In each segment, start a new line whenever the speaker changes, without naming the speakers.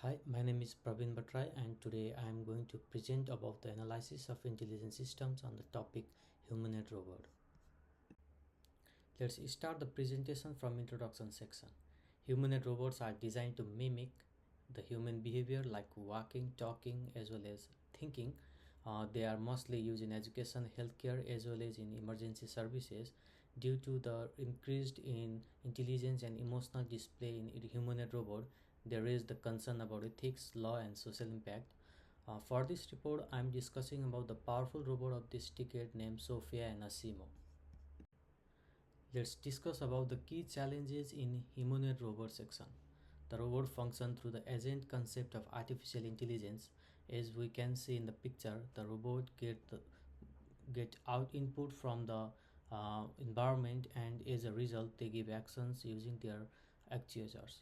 Hi, my name is Praveen Bhatrai and today I am going to present about the analysis of intelligent systems on the topic humanoid robot. Let's start the presentation from introduction section. Humanoid robots are designed to mimic the human behavior like walking, talking as well as thinking. They are mostly used in education, healthcare as well as in emergency services. Due to the increased in intelligence and emotional display in humanoid robot, there is the concern about ethics, law and social impact. For this report, I am discussing about the powerful robot of this decade named Sophia and Asimo. Let's discuss about the key challenges in humanoid robot section. The robot function through the agent concept of artificial intelligence. As we can see in the picture, the robot get out input from the environment, and as a result they give actions using their actuators.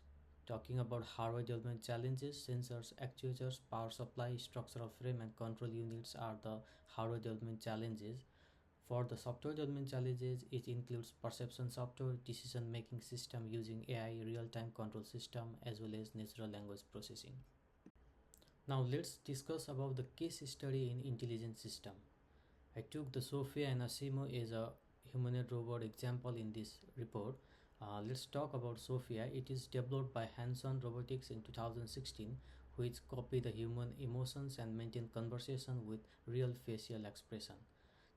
Talking about hardware development challenges, sensors, actuators, power supply, structural frame and control units are the hardware development challenges. For the software development challenges, it includes perception software, decision making system using AI, real time control system as well as natural language processing. Now let's discuss about the case study in intelligent system. I took the Sophia and Asimo as a humanoid robot example in this report. Let's talk about Sophia. It is developed by Hanson Robotics in 2016, which copy the human emotions and maintain conversation with real facial expression.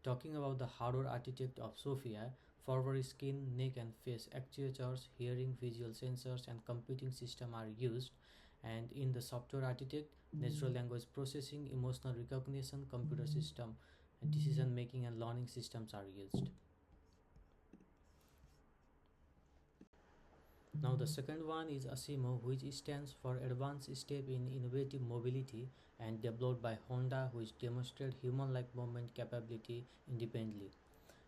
Talking about the hardware architect of Sophia, forward skin, neck and face actuators, hearing, visual sensors and computing system are used, and in the software architect, natural language processing, emotional recognition, computer system, decision making and learning systems are used. Now the second one is ASIMO, which stands for Advanced Step in Innovative Mobility and developed by Honda, which demonstrate human-like movement capability independently.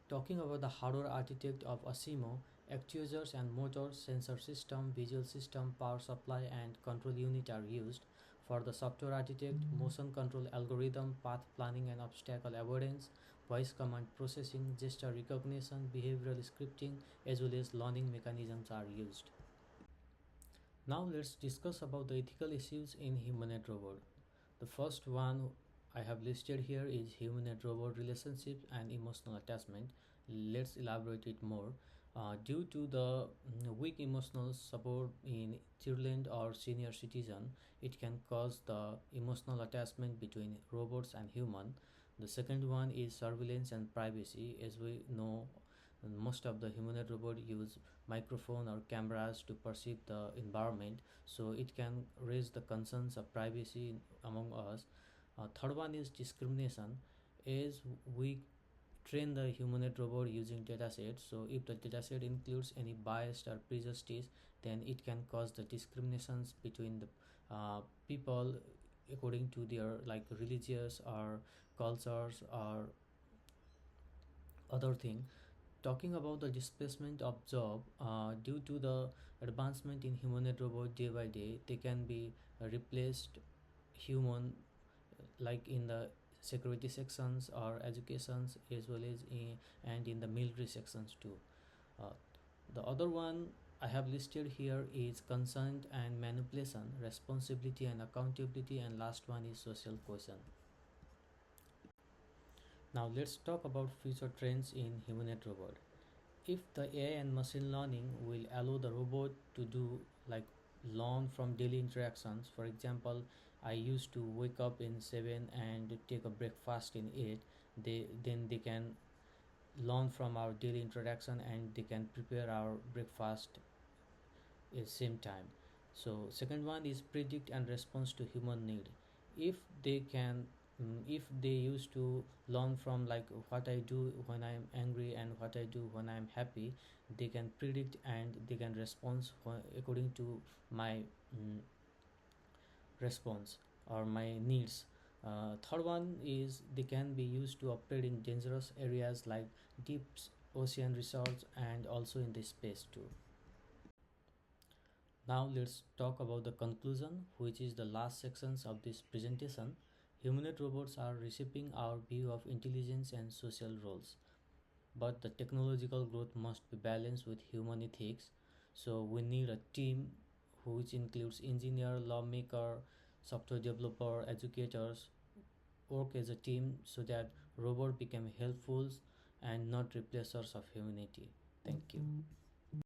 Talking about the hardware architect of ASIMO, actuators and motor, sensor system, visual system, power supply and control unit are used. For the software architect, motion control algorithm, path planning and obstacle avoidance, voice command processing, gesture recognition, behavioral scripting as well as learning mechanisms are used. Now let's discuss about the ethical issues in humanoid robot. The first one I have listed here is human-robot relationships and emotional attachment. Let's elaborate it more. Due to the weak emotional support in children or senior citizen, it can cause the emotional attachment between robots and human. The second one is surveillance and privacy. As we know, most of the humanoid robot use microphone or cameras to perceive the environment, so it can raise the concerns of privacy among us. Third one is discrimination. As we train the humanoid robot using dataset, so if the dataset includes any bias or prejudice, then it can cause the discriminations between the people according to their like religious or cultures or other thing. Talking about the displacement of job, due to the advancement in humanoid robot day by day, they can be replaced human, like in the security sections or educations as well as and in the military sections too. uh, the other one I have listed here is consent and manipulation, responsibility and accountability, and last one is social cohesion. Now let's talk about future trends in humanoid robot. If the AI and machine learning will allow the robot to do like learn from daily interactions, for example, I used to wake up in 7 and take a breakfast in 8, they can learn from our daily interaction and they can prepare our breakfast at same time. So second one is predict and response to human need. If they can, if they used to learn from like what I do when I'm angry and what I do when I'm happy, they can predict and they can respond according to my response or my needs. Third one is they can be used to operate in dangerous areas like deep ocean research and also in the space too. Now let's talk about the conclusion, which is the last sections of this presentation. Humanoid robots are reshaping our view of intelligence and social roles, but the technological growth must be balanced with human ethics. So we need a team which includes engineer, lawmaker, software developer, educators, work as a team so that robots become helpful and not replacers of humanity. Thank you.